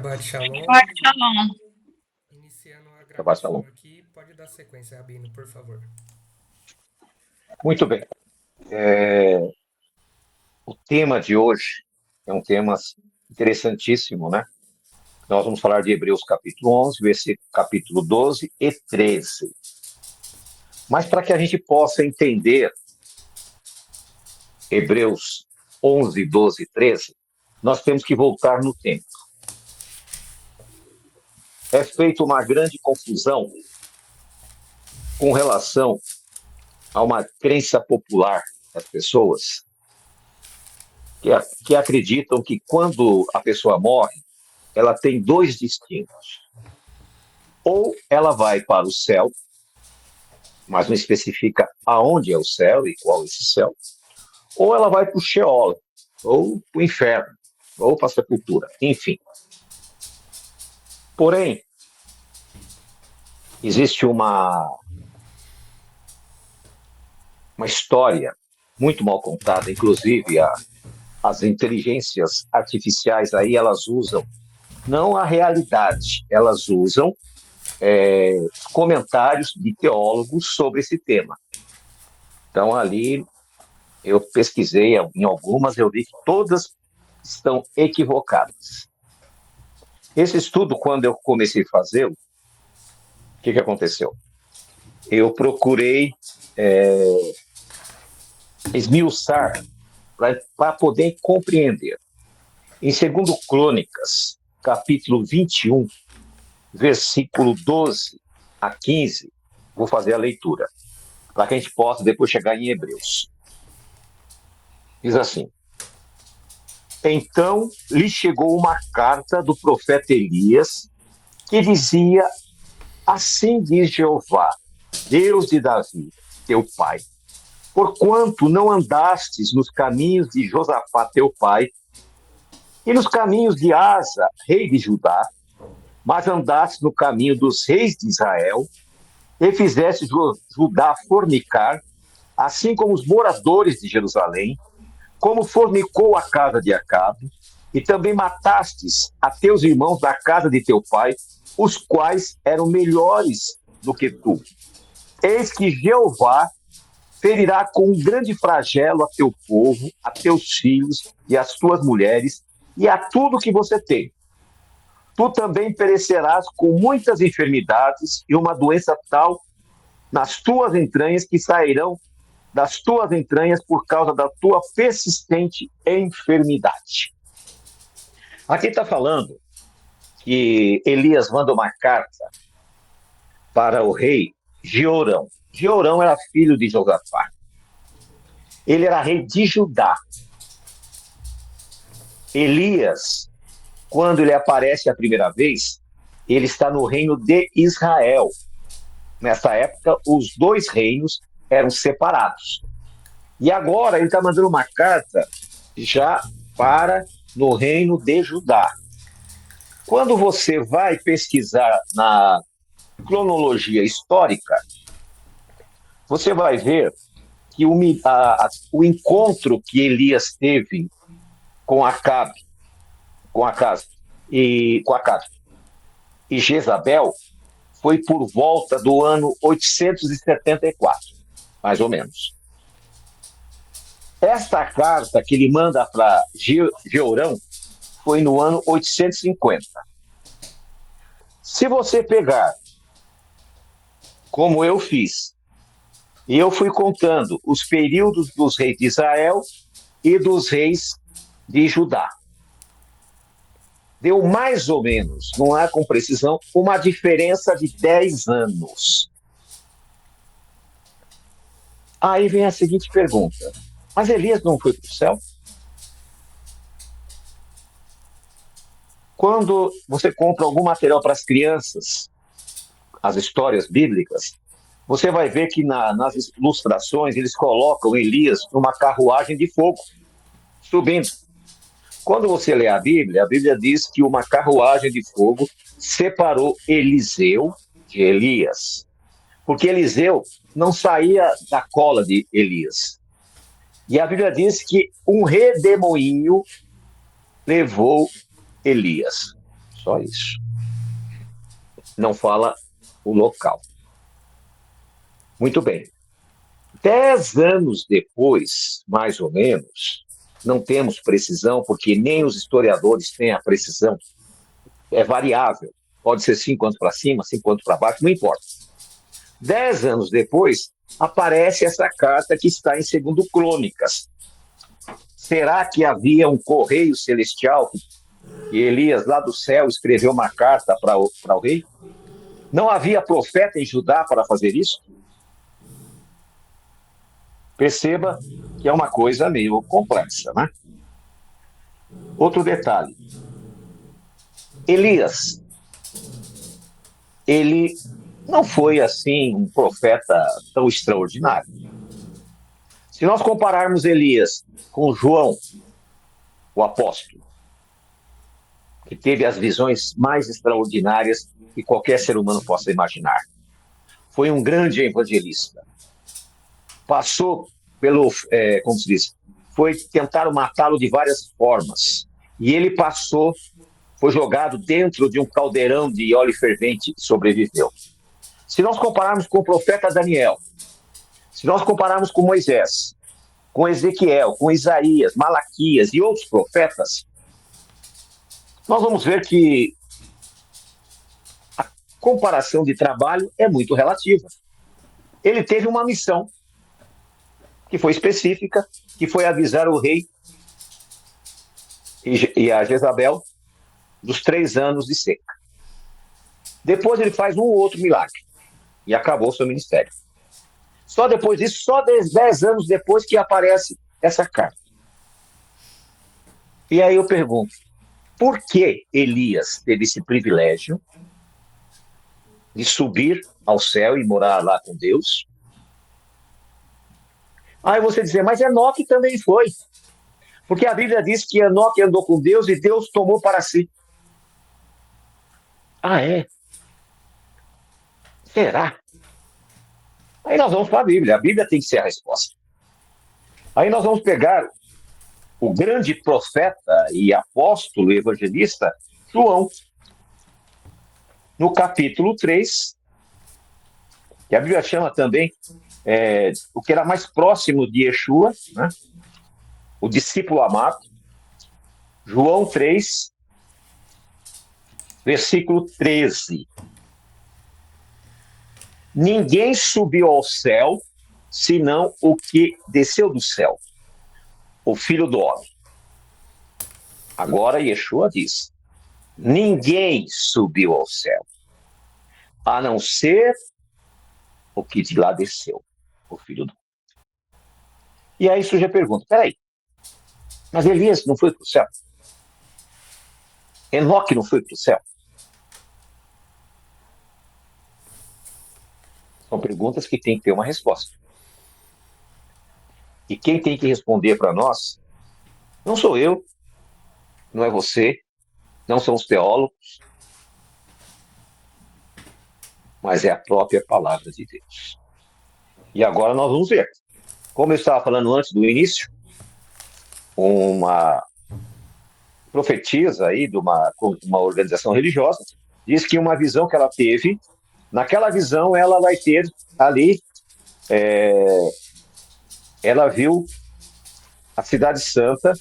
Shabbat Shalom. Shabbat Shalom. Iniciando a Shabbat gravação Shalom. aqui, pode dar sequência, Rabino, por favor. Muito bem. O tema de hoje é um tema interessantíssimo, né? Nós vamos falar de Hebreus capítulo 11, versículo capítulo 12 e 13. Mas para que a gente possa entender Hebreus 11, 12 e 13, nós temos que voltar no tempo. É feita uma grande confusão com relação a uma crença popular das pessoas que acreditam que quando a pessoa morre, ela tem dois destinos. Ou ela vai para o céu, mas não especifica aonde é o céu e qual é esse céu, ou ela vai para o Sheol, ou para o inferno, ou para a sepultura, enfim. Porém, existe uma história muito mal contada, inclusive as inteligências artificiais aí, elas usam não a realidade, elas usam comentários de teólogos sobre esse tema. Então, ali, eu pesquisei em algumas, eu vi que todas estão equivocadas. Esse estudo, quando eu comecei a fazê-lo, o que aconteceu? Eu procurei esmiuçar para poder compreender. Em 2 Crônicas, capítulo 21, versículo 12 a 15, vou fazer a leitura, para que a gente possa depois chegar em Hebreus. Diz assim: Então lhe chegou uma carta do profeta Elias, que dizia: Assim diz Jeová, Deus de Davi, teu pai, porquanto não andastes nos caminhos de Josafá, teu pai, e nos caminhos de Asa, rei de Judá, mas andaste no caminho dos reis de Israel, e fizeste Judá fornicar, assim como os moradores de Jerusalém, como fornicou a casa de Acabe, e também matastes a teus irmãos da casa de teu pai, os quais eram melhores do que tu. Eis que Jeová ferirá com um grande flagelo a teu povo, a teus filhos e as tuas mulheres, e a tudo que você tem. Tu também perecerás com muitas enfermidades e uma doença tal nas tuas entranhas que sairão das tuas entranhas por causa da tua persistente enfermidade. Aqui está falando que Elias manda uma carta para o rei Jeorão. Jeorão era filho de Josafá. Ele era rei de Judá. Elias, quando ele aparece a primeira vez, ele está no reino de Israel. Nessa época, os dois reinos eram separados. E agora ele está mandando uma carta já para no reino de Judá. Quando você vai pesquisar na cronologia histórica, você vai ver que o encontro que Elias teve com Acabe e Jezabel foi por volta do ano 874, mais ou menos. Esta carta que ele manda para Jeorão foi no ano 850. Se você pegar, como eu fiz, e eu fui contando os períodos dos reis de Israel e dos reis de Judá, deu mais ou menos, não é com precisão, uma diferença de 10 anos. Aí vem a seguinte pergunta: mas Elias não foi para o céu? Quando você compra algum material para as crianças, as histórias bíblicas, você vai ver que nas ilustrações eles colocam Elias numa carruagem de fogo, subindo. Quando você lê a Bíblia diz que uma carruagem de fogo separou Eliseu de Elias, porque Eliseu não saía da cola de Elias. E a Bíblia diz que um redemoinho levou Elias. Só isso. Não fala o local. Muito bem. 10 anos depois, mais ou menos, não temos precisão, porque nem os historiadores têm a precisão. É variável. Pode ser 5 anos para cima, 5 anos para baixo, não importa. 10 anos depois, aparece essa carta que está em 2 Crônicas. Será que havia um correio celestial que Elias, lá do céu, escreveu uma carta para o rei? Não havia profeta em Judá para fazer isso? Perceba que é uma coisa meio complexa, né? Outro detalhe. Elias, ele não foi, assim, um profeta tão extraordinário. Se nós compararmos Elias com João, o apóstolo, que teve as visões mais extraordinárias que qualquer ser humano possa imaginar. Foi um grande evangelista. Passou pelo, como se diz, tentaram matá-lo de várias formas. E ele foi jogado dentro de um caldeirão de óleo fervente e sobreviveu. Se nós compararmos com o profeta Daniel, se nós compararmos com Moisés, com Ezequiel, com Isaías, Malaquias e outros profetas, nós vamos ver que a comparação de trabalho é muito relativa. Ele teve uma missão que foi específica, que foi avisar o rei e a Jezabel dos 3 anos de seca. Depois ele faz um ou outro milagre e acabou o seu ministério. Só depois disso, só 10 anos depois que aparece essa carta. E aí eu pergunto, por que Elias teve esse privilégio de subir ao céu e morar lá com Deus? Aí você dizer, mas Enoque também foi. Porque a Bíblia diz que Enoque andou com Deus e Deus tomou para si. Ah, é? Será? Aí nós vamos para a Bíblia. A Bíblia tem que ser a resposta. Aí nós vamos pegar o grande profeta e apóstolo evangelista João, no capítulo 3, que a Bíblia chama também o que era mais próximo de Yeshua, né? O discípulo amado. João 3, versículo 13. Ninguém subiu ao céu, senão o que desceu do céu, o Filho do Homem. Agora Yeshua diz, ninguém subiu ao céu, a não ser o que de lá desceu, o Filho do Homem. E aí surge a pergunta, peraí, mas Elias não foi para o céu? Enoque não foi para o céu? São perguntas que têm que ter uma resposta. E quem tem que responder para nós não sou eu, não é você, não são os teólogos, mas é a própria palavra de Deus. E agora nós vamos ver. Como eu estava falando antes do início, uma profetisa aí de uma organização religiosa diz que uma visão que ela teve, naquela visão ela vai ter ali, ela viu a Cidade Santa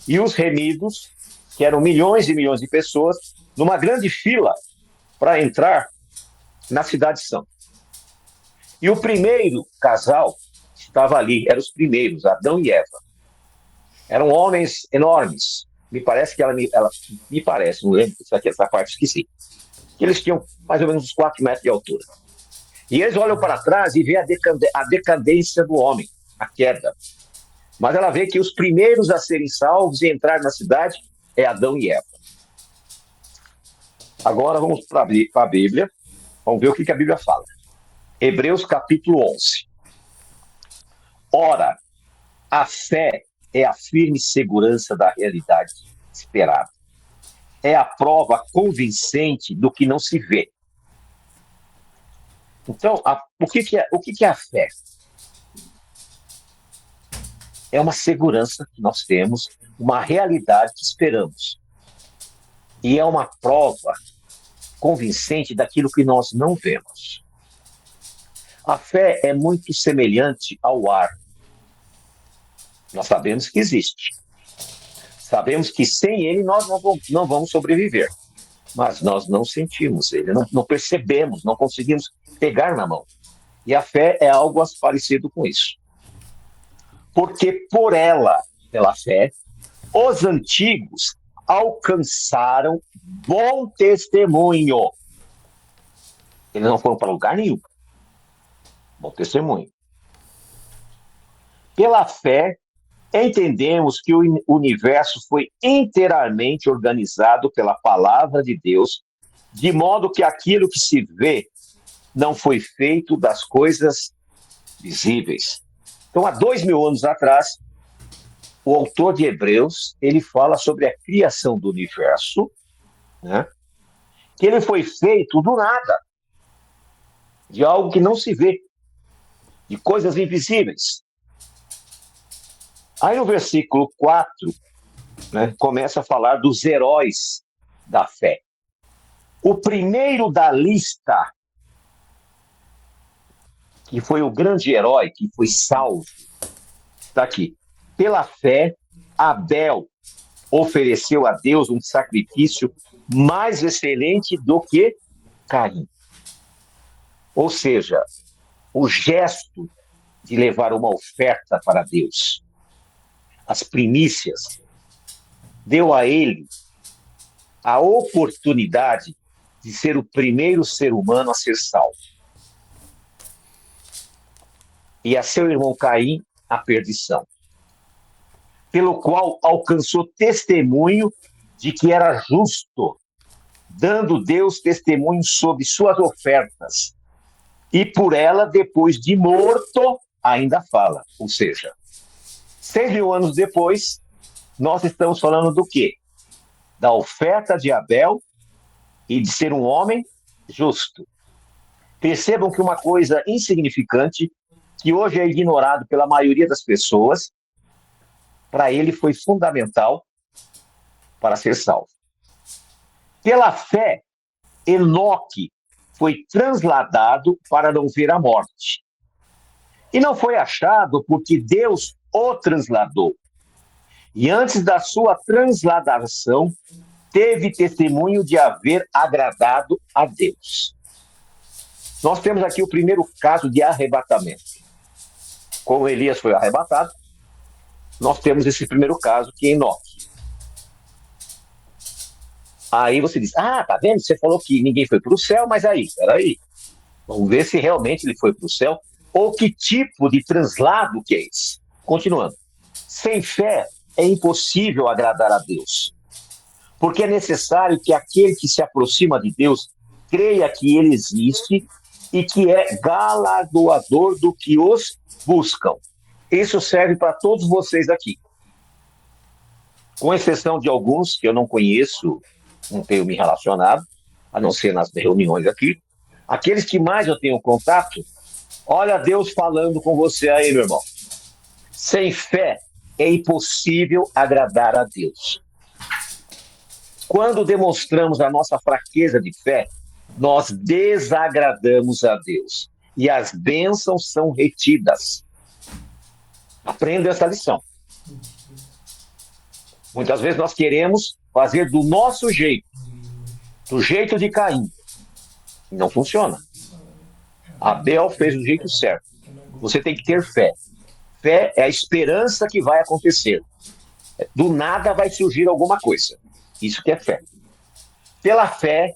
e os remidos, que eram milhões e milhões de pessoas, numa grande fila para entrar na Cidade Santa. E o primeiro casal estava ali, eram os primeiros, Adão e Eva. Eram homens enormes. Me parece que me parece, não lembro, essa parte esqueci. Eles tinham mais ou menos uns 4 metros de altura. E eles olham para trás e vê a decadência do homem, a queda. Mas ela vê que os primeiros a serem salvos e entrar na cidade é Adão e Eva. Agora vamos para a Bíblia, vamos ver o que a Bíblia fala. Hebreus capítulo 11. Ora, a fé é a firme segurança da realidade esperada. É a prova convincente do que não se vê. Então, o que é a fé? É uma segurança que nós temos, uma realidade que esperamos. e é uma prova convincente daquilo que nós não vemos. A fé é muito semelhante ao ar. Nós sabemos que existe. Sabemos que sem ele nós não vamos sobreviver. Mas nós não sentimos ele, não percebemos, não conseguimos pegar na mão. E a fé é algo parecido com isso. Porque por ela, pela fé, os antigos alcançaram bom testemunho. Eles não foram para lugar nenhum. Bom testemunho. Pela fé, entendemos que o universo foi inteiramente organizado pela palavra de Deus, de modo que aquilo que se vê não foi feito das coisas visíveis. Então, há 2000 anos atrás, o autor de Hebreus, ele fala sobre a criação do universo, né? Que ele foi feito do nada, de algo que não se vê, de coisas invisíveis. Aí no versículo 4, né, começa a falar dos heróis da fé. O primeiro da lista, que foi o grande herói, que foi salvo, está aqui. Pela fé, Abel ofereceu a Deus um sacrifício mais excelente do que Caim. Ou seja, o gesto de levar uma oferta para Deus, as primícias, deu a ele a oportunidade de ser o primeiro ser humano a ser salvo. E a seu irmão Caim, a perdição. Pelo qual alcançou testemunho de que era justo, dando Deus testemunho sobre suas ofertas. E por ela, depois de morto, ainda fala. Ou seja, 6.000 anos depois, nós estamos falando do quê? Da oferta de Abel e de ser um homem justo. Percebam que uma coisa insignificante, que hoje é ignorado pela maioria das pessoas, para ele foi fundamental para ser salvo. Pela fé, Enoque foi transladado para não ver a morte. E não foi achado porque Deus o transladou. E antes da sua transladação, teve testemunho de haver agradado a Deus. Nós temos aqui o primeiro caso de arrebatamento. Como Elias foi arrebatado, nós temos esse primeiro caso que é Enoque. Aí você diz, tá vendo? Você falou que ninguém foi para o céu, mas peraí. Vamos ver se realmente ele foi para o céu ou que tipo de translado que é esse. Continuando. Sem fé é impossível agradar a Deus, porque é necessário que aquele que se aproxima de Deus creia que ele existe e que é galardoador do que os buscam. Isso serve para todos vocês aqui. Com exceção de alguns que eu não conheço, não tenho me relacionado, a não ser nas reuniões aqui. Aqueles que mais eu tenho contato, olha Deus falando com você aí, meu irmão. Sem fé é impossível agradar a Deus. Quando demonstramos a nossa fraqueza de fé, nós desagradamos a Deus. E as bênçãos são retidas. Aprenda essa lição. Muitas vezes nós queremos fazer do nosso jeito, do jeito de Caim. E não funciona. Abel fez do jeito certo. Você tem que ter fé. Fé é a esperança que vai acontecer. Do nada vai surgir alguma coisa. Isso que é fé. Pela fé,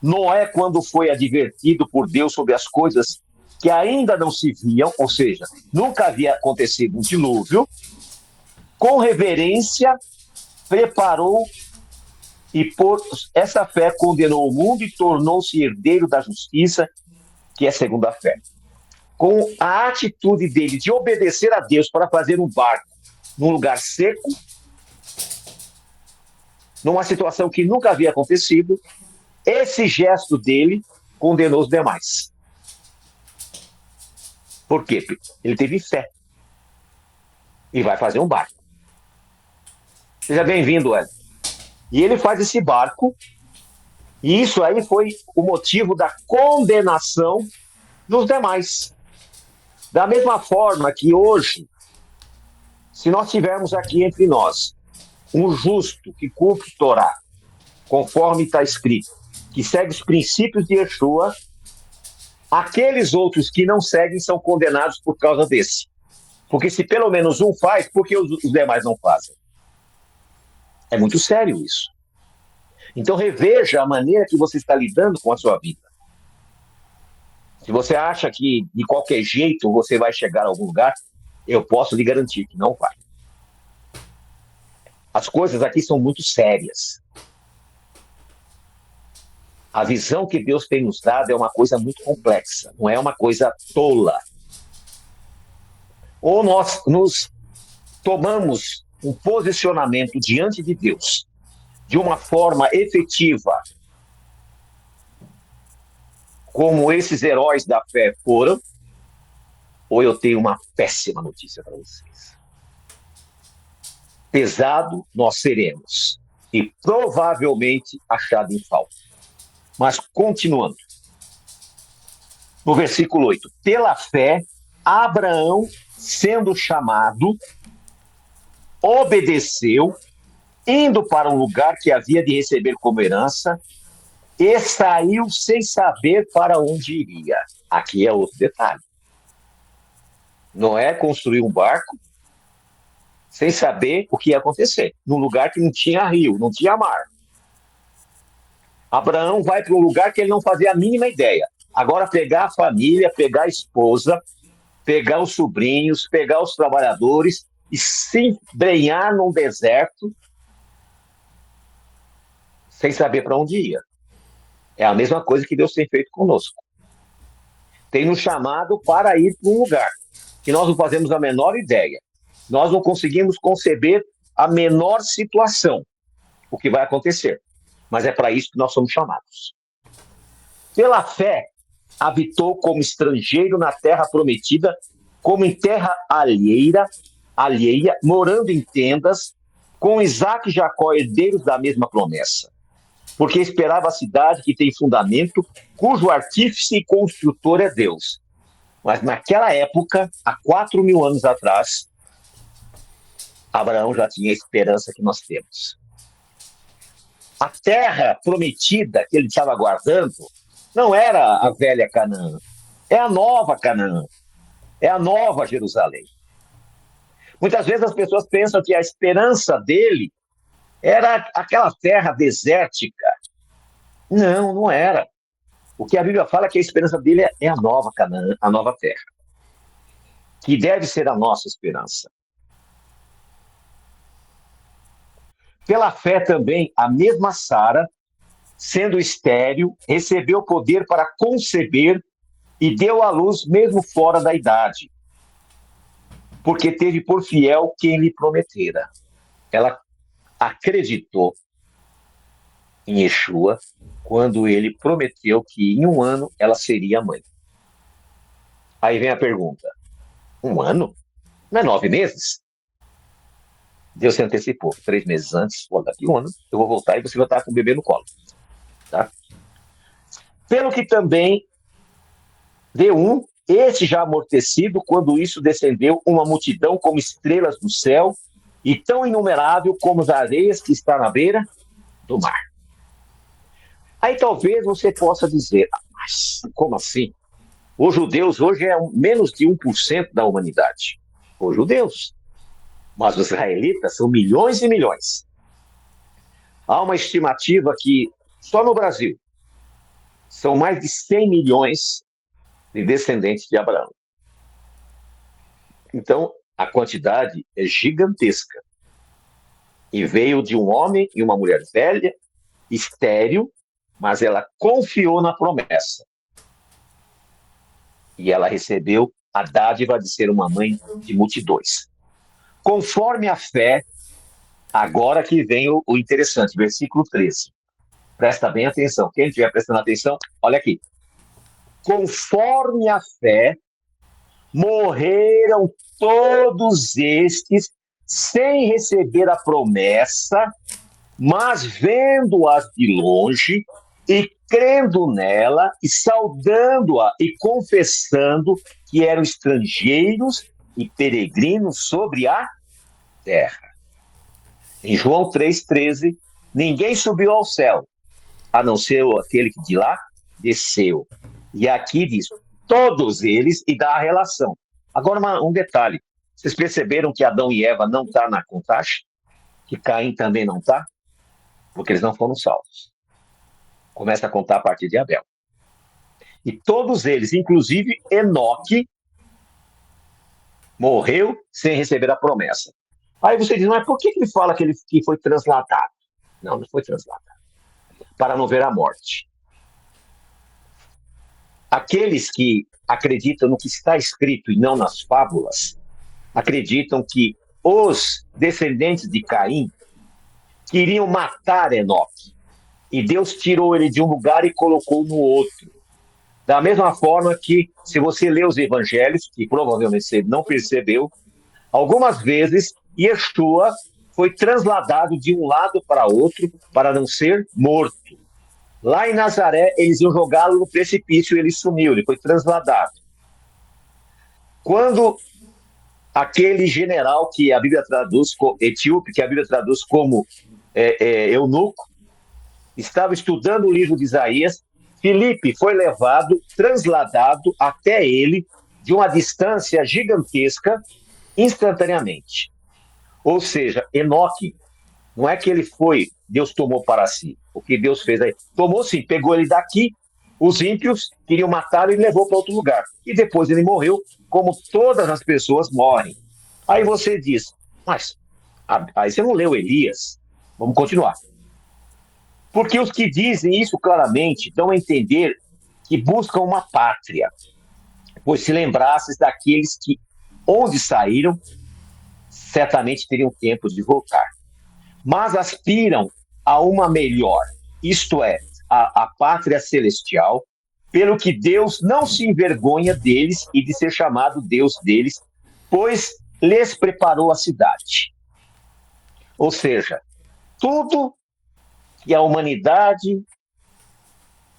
Noé, quando foi advertido por Deus sobre as coisas que ainda não se viam, ou seja, nunca havia acontecido um dilúvio, com reverência, preparou e por essa fé condenou o mundo e tornou-se herdeiro da justiça, que é segundo a fé. Com a atitude dele de obedecer a Deus para fazer um barco num lugar seco, numa situação que nunca havia acontecido, esse gesto dele condenou os demais. Por quê? Ele teve fé. E vai fazer um barco. Seja bem-vindo, Ed. E ele faz esse barco, e isso aí foi o motivo da condenação dos demais. Da mesma forma que hoje, se nós tivermos aqui entre nós um justo que cumpre Torá, conforme está escrito, que segue os princípios de Yeshua, aqueles outros que não seguem são condenados por causa desse. Porque se pelo menos um faz, por que os demais não fazem? É muito sério isso. Então reveja a maneira que você está lidando com a sua vida. Se você acha que de qualquer jeito você vai chegar a algum lugar, eu posso lhe garantir que não vai. As coisas aqui são muito sérias. A visão que Deus tem nos dado é uma coisa muito complexa, não é uma coisa tola. Ou nós nos tomamos um posicionamento diante de Deus de uma forma efetiva, como esses heróis da fé foram, ou eu tenho uma péssima notícia para vocês. Pesado nós seremos, e provavelmente achado em falta. Mas continuando. No versículo 8. Pela fé, Abraão, sendo chamado, obedeceu, indo para um lugar que havia de receber como herança, e saiu sem saber para onde iria. Aqui é outro detalhe. Noé construiu um barco sem saber o que ia acontecer, num lugar que não tinha rio, não tinha mar. Abraão vai para um lugar que ele não fazia a mínima ideia. Agora pegar a família, pegar a esposa, pegar os sobrinhos, pegar os trabalhadores e se embrenhar num deserto sem saber para onde ia. É a mesma coisa que Deus tem feito conosco. Tem nos chamado para ir para um lugar que nós não fazemos a menor ideia. Nós não conseguimos conceber a menor situação, o que vai acontecer. Mas é para isso que nós somos chamados. Pela fé, habitou como estrangeiro na terra prometida, como em terra alheia, morando em tendas, com Isaque e Jacó, herdeiros da mesma promessa. Porque esperava a cidade que tem fundamento, cujo artífice e construtor é Deus. Mas naquela época, há 4.000 anos atrás, Abraão já tinha a esperança que nós temos. A terra prometida que ele estava aguardando não era a velha Canaã, é a nova Canaã, é a nova Jerusalém. Muitas vezes as pessoas pensam que a esperança dele era aquela terra desértica. Não, não era. O que a Bíblia fala é que a esperança dele é a nova Canaã, a nova terra, que deve ser a nossa esperança. Pela fé também, a mesma Sara, sendo estéril, recebeu poder para conceber e deu à luz mesmo fora da idade, porque teve por fiel quem lhe prometera. Ela acreditou em Yeshua quando ele prometeu que em 1 ano ela seria mãe. Aí vem a pergunta, 1 ano? Não é 9 meses? Deus se antecipou 3 meses antes, daqui 1 ano, eu vou voltar e você vai estar com o bebê no colo. Tá? Pelo que também de esse já amortecido, quando isso descendeu uma multidão como estrelas do céu e tão inumerável como as areias que está na beira do mar. Aí talvez você possa dizer, mas como assim? Os judeus hoje é menos de 1% da humanidade. Os judeus. Mas os israelitas são milhões e milhões. Há uma estimativa que só no Brasil são mais de 100 milhões de descendentes de Abraão. Então, a quantidade é gigantesca. E veio de um homem e uma mulher velha, estéril, mas ela confiou na promessa. E ela recebeu a dádiva de ser uma mãe de multidões. Conforme a fé, agora que vem o interessante, versículo 13. Presta bem atenção. Quem estiver prestando atenção, olha aqui. Conforme a fé, morreram todos estes sem receber a promessa, Mas vendo-as de longe e crendo nela e saudando-a e confessando que eram estrangeiros e peregrinos sobre a terra. Em João 3,13, ninguém subiu ao céu, a não ser aquele que de lá desceu. E aqui diz, todos eles, e dá a relação. Agora, um detalhe. Vocês perceberam que Adão e Eva não estão na contagem? Que Caim também não está? Porque eles não foram salvos. Começa a contar a partir de Abel. E todos eles, inclusive Enoque, morreu sem receber a promessa. Aí você diz, mas por que ele fala que ele foi transladado? Não foi transladado. Para não ver a morte. Aqueles que acreditam no que está escrito e não nas fábulas, acreditam que os descendentes de Caim queriam matar Enoque. E Deus tirou ele de um lugar e colocou no outro. Da mesma forma que, se você lê os evangelhos, que provavelmente você não percebeu, algumas vezes Yeshua foi transladado de um lado para outro para não ser morto. Lá em Nazaré, eles iam jogá-lo no precipício e ele sumiu, ele foi transladado. Quando aquele general que a Bíblia traduz, etíope, que a Bíblia traduz como eunuco, estava estudando o livro de Isaías, Filipe foi levado, transladado até ele, de uma distância gigantesca, instantaneamente. Ou seja, Enoque, não é que ele foi, Deus tomou para si. O que Deus fez aí? Tomou sim, pegou ele daqui, os ímpios queriam matá-lo e levou para outro lugar. E depois ele morreu, como todas as pessoas morrem. Aí você diz, mas aí você não leu Elias? Vamos continuar. Porque os que dizem isso claramente dão a entender que buscam uma pátria, pois se lembrasses daqueles que, onde saíram, certamente teriam tempo de voltar. Mas aspiram a uma melhor, isto é, a pátria celestial, pelo que Deus não se envergonha deles e de ser chamado Deus deles, pois lhes preparou a cidade. Ou seja, tudo que a humanidade,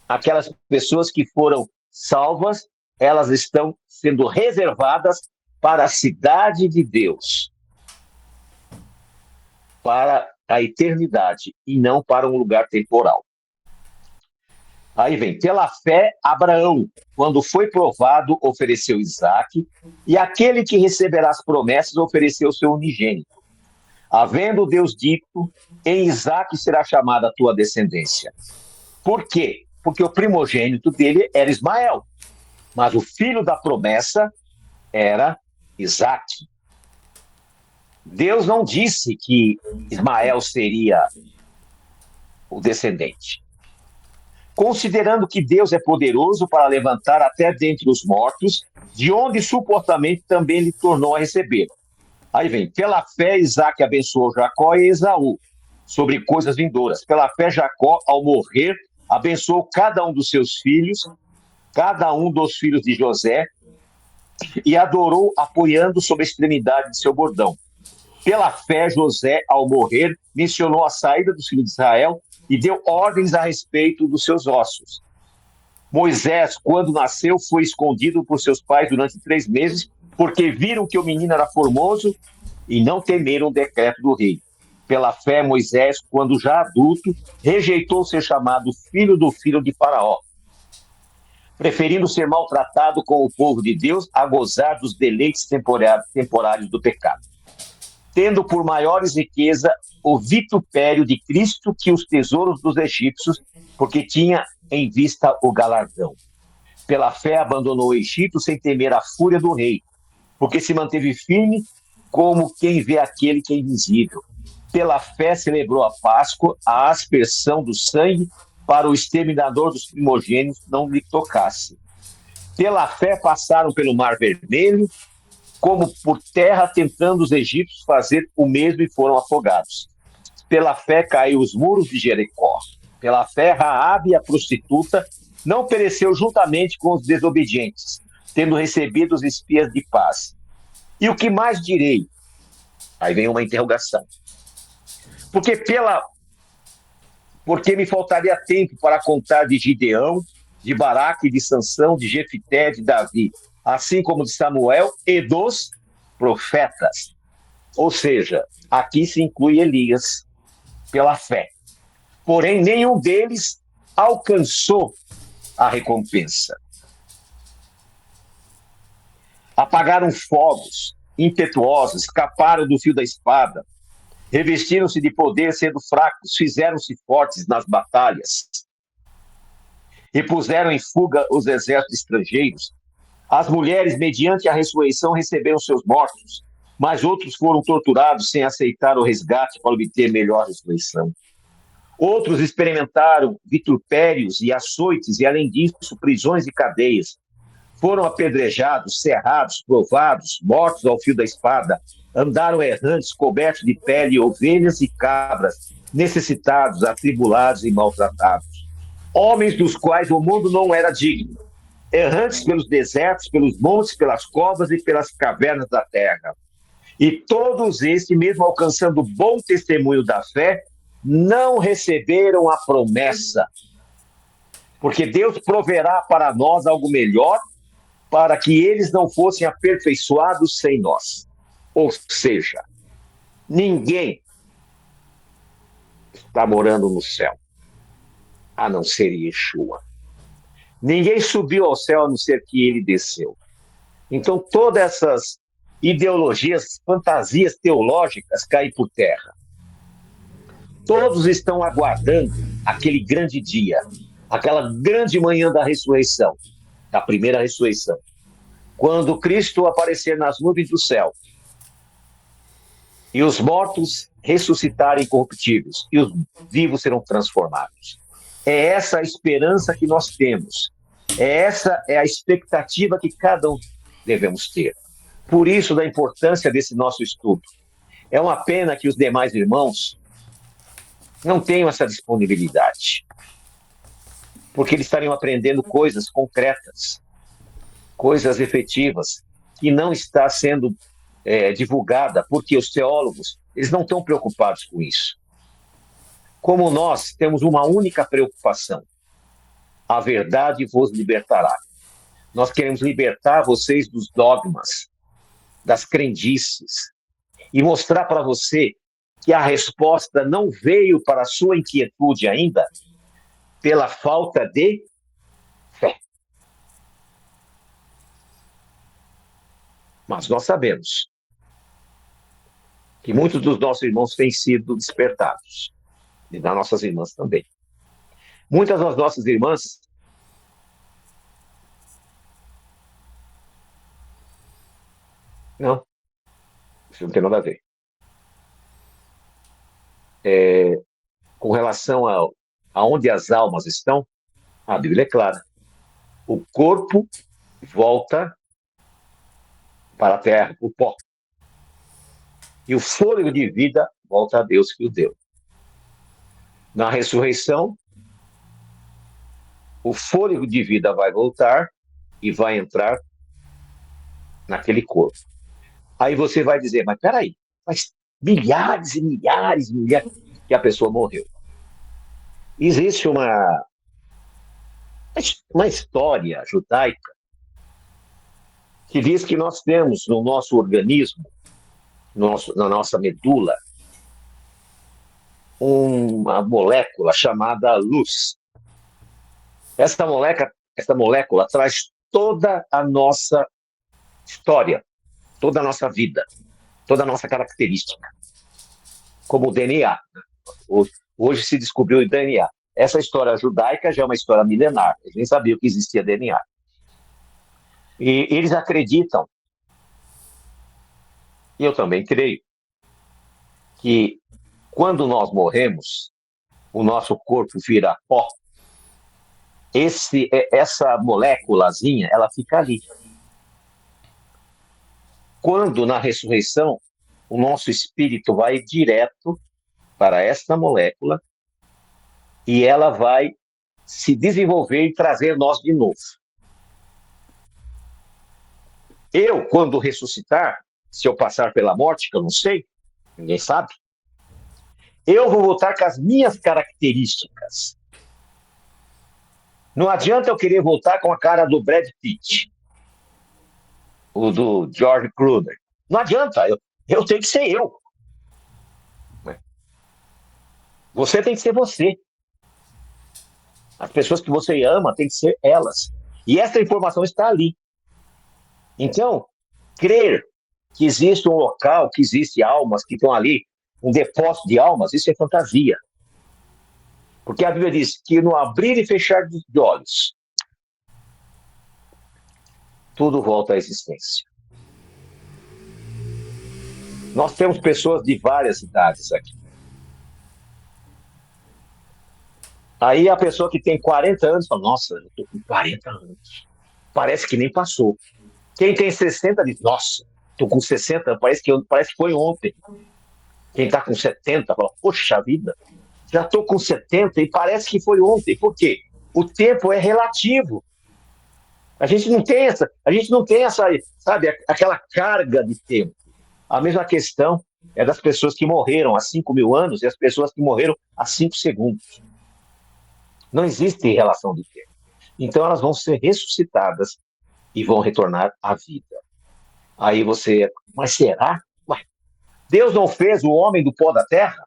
aquelas pessoas que foram salvas, elas estão sendo reservadas para a cidade de Deus, para a eternidade, e não para um lugar temporal. Aí vem, pela fé, Abraão, quando foi provado, ofereceu Isaque, e aquele que receberá as promessas ofereceu seu unigênito. Havendo Deus dito, em Isaque será chamada a tua descendência. Por quê? Porque o primogênito dele era Ismael, mas o filho da promessa era Isaque. Deus não disse que Ismael seria o descendente. Considerando que Deus é poderoso para levantar até dentre os mortos, de onde supostamente também lhe tornou a receber. Aí vem, pela fé Isaque abençoou Jacó e Esaú, sobre coisas vindouras. Pela fé Jacó, ao morrer, abençoou cada um dos seus filhos, cada um dos filhos de José, e adorou apoiando sobre a extremidade de seu bordão. Pela fé, José, ao morrer, mencionou a saída dos filhos de Israel e deu ordens a respeito dos seus ossos. Moisés, quando nasceu, foi escondido por seus pais durante 3 meses, porque viram que o menino era formoso e não temeram o decreto do rei. Pela fé, Moisés, quando já adulto, rejeitou ser chamado filho do filho de Faraó, preferindo ser maltratado com o povo de Deus a gozar dos deleites temporários do pecado, tendo por maiores riqueza o vitupério de Cristo que os tesouros dos egípcios, porque tinha em vista o galardão. Pela fé abandonou o Egito sem temer a fúria do rei, porque se manteve firme como quem vê aquele que é invisível. Pela fé celebrou a Páscoa, a aspersão do sangue, para o exterminador dos primogênitos não lhe tocasse. Pela fé passaram pelo Mar Vermelho, como por terra, tentando os egípcios fazer o mesmo, e foram afogados. Pela fé caiu os muros de Jericó. Pela fé, Raabe, a prostituta, não pereceu juntamente com os desobedientes, tendo recebido os espias de paz. E o que mais direi? Aí vem uma interrogação. Porque pela porque me faltaria tempo para contar de Gideão, de Baraque, de Sansão, de Jefité, de Davi, assim como de Samuel e dos profetas. Ou seja, aqui se inclui Elias pela fé. Porém, nenhum deles alcançou a recompensa. Apagaram fogos impetuosos, escaparam do fio da espada, revestiram-se de poder sendo fracos, fizeram-se fortes nas batalhas e puseram em fuga os exércitos estrangeiros. As mulheres, mediante a ressurreição, receberam seus mortos, mas outros foram torturados sem aceitar o resgate para obter melhor ressurreição. Outros experimentaram vitupérios e açoites e, além disso, prisões e cadeias. Foram apedrejados, cerrados, provados, mortos ao fio da espada, andaram errantes, cobertos de pele, ovelhas e cabras, necessitados, atribulados e maltratados. Homens dos quais o mundo não era digno, errantes pelos desertos, pelos montes, pelas covas e pelas cavernas da terra. E todos estes, mesmo alcançando bom testemunho da fé, não receberam a promessa, porque Deus proverá para nós algo melhor, para que eles não fossem aperfeiçoados sem nós. Ou seja, ninguém está morando no céu, a não ser Yeshua. Ninguém subiu ao céu, a não ser que ele desceu. Então, todas essas ideologias, fantasias teológicas caem por terra. Todos estão aguardando aquele grande dia, aquela grande manhã da ressurreição, da primeira ressurreição, quando Cristo aparecer nas nuvens do céu e os mortos ressuscitarem incorruptíveis e os vivos serão transformados. É essa a esperança que nós temos. Essa é a expectativa que cada um devemos ter. Por isso, da importância desse nosso estudo. É uma pena que os demais irmãos não tenham essa disponibilidade, porque eles estariam aprendendo coisas concretas, coisas efetivas, que não está sendo divulgada, porque os teólogos eles não estão preocupados com isso. Como nós temos uma única preocupação: a verdade vos libertará. Nós queremos libertar vocês dos dogmas, das crendices, e mostrar para você que a resposta não veio para a sua inquietude ainda pela falta de fé. Mas nós sabemos que muitos dos nossos irmãos têm sido despertados, e das nossas irmãs também. Muitas das nossas irmãs não, isso não tem nada a ver. Com relação a onde as almas estão, a Bíblia é clara. O corpo volta para a terra, o pó. E o fôlego de vida volta a Deus que o deu. Na ressurreição, o fôlego de vida vai voltar e vai entrar naquele corpo. Aí você vai dizer, mas peraí, faz milhares e milhares que a pessoa morreu. Existe uma história judaica que diz que nós temos no nosso organismo, na nossa medula, uma molécula chamada luz. Essa molécula traz toda a nossa história, toda a nossa vida, toda a nossa característica, como o DNA. Hoje se descobriu o DNA. Essa história judaica já é uma história milenar. Eles nem sabiam que existia DNA. E eles acreditam, e eu também creio, que quando nós morremos, o nosso corpo vira pó. Essa moléculazinha, ela fica ali. Quando, na ressurreição, o nosso espírito vai direto para esta molécula e ela vai se desenvolver e trazer nós de novo. Eu, quando ressuscitar, se eu passar pela morte, que eu não sei, ninguém sabe, Eu vou voltar com as minhas características. Não adianta eu querer voltar com a cara do Brad Pitt, o do George Clooney. Não adianta, eu tenho que ser eu. Você tem que ser você. As pessoas que você ama têm que ser elas. E essa informação está ali. Então, crer que existe um local, que existe almas que estão ali, um depósito de almas, isso é fantasia. Porque a Bíblia diz que no abrir e fechar de olhos, tudo volta à existência. Nós temos pessoas de várias idades aqui. Aí a pessoa que tem 40 anos fala, nossa, eu tô com 40 anos. Parece que nem passou. Quem tem 60 diz, nossa, tô com 60, parece que foi ontem. Quem está com 70 fala, poxa vida, já estou com 70 e parece que foi ontem. Por quê? O tempo é relativo. A gente não tem essa, sabe, aquela carga de tempo. A mesma questão é das pessoas que morreram há 5.000 anos e as pessoas que morreram há 5 segundos. Não existe relação de tempo. Então elas vão ser ressuscitadas e vão retornar à vida. Aí você, mas será? Ué, Deus não fez o homem do pó da terra?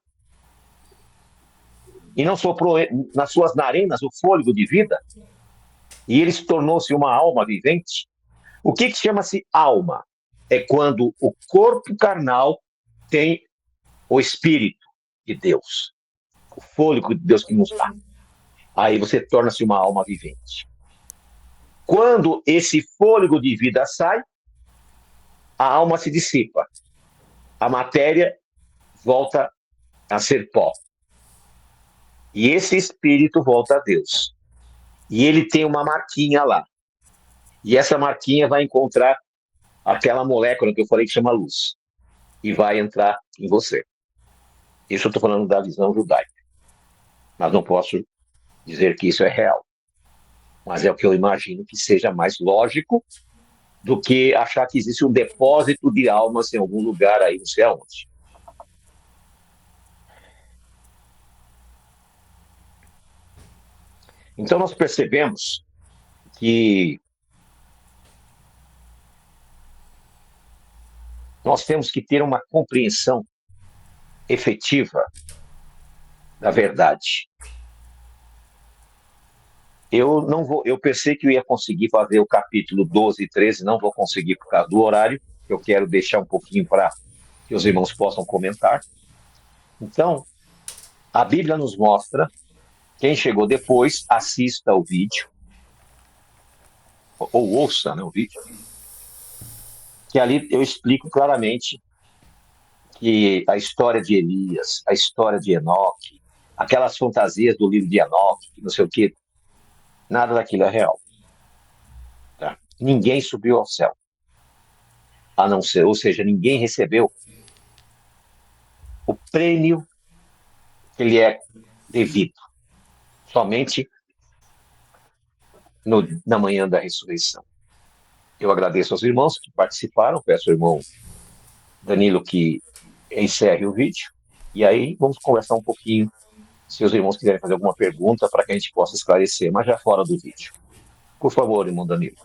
E não soprou nas suas narinas o fôlego de vida? E ele se tornou-se uma alma vivente? O que chama-se alma? É quando o corpo carnal tem o Espírito de Deus. O fôlego de Deus que nos dá. Aí você torna-se uma alma vivente. Quando esse fôlego de vida sai, a alma se dissipa. A matéria volta a ser pó. E esse espírito volta a Deus. E ele tem uma marquinha lá. E essa marquinha vai encontrar aquela molécula que eu falei que chama luz. E vai entrar em você. Isso eu estou falando da visão judaica. Mas não posso dizer que isso é real. Mas é o que eu imagino que seja mais lógico do que achar que existe um depósito de almas em algum lugar aí, não sei aonde. Então nós percebemos que nós temos que ter uma compreensão efetiva da verdade. Eu pensei que eu ia conseguir fazer o capítulo 12 e 13, não vou conseguir por causa do horário, eu quero deixar um pouquinho para que os irmãos possam comentar. Então, a Bíblia nos mostra, quem chegou depois, assista o vídeo, ou ouça, né, o vídeo, que ali eu explico claramente que a história de Elias, a história de Enoque, aquelas fantasias do livro de Enoque, não sei o quê, nada daquilo é real. Tá? Ninguém subiu ao céu. A não ser, ou seja, ninguém recebeu o prêmio que lhe é devido. Somente na manhã da ressurreição. Eu agradeço aos irmãos que participaram, peço ao irmão Danilo que encerre o vídeo, e aí vamos conversar um pouquinho, se os irmãos quiserem fazer alguma pergunta, para que a gente possa esclarecer, mas já fora do vídeo. Por favor, irmão Danilo.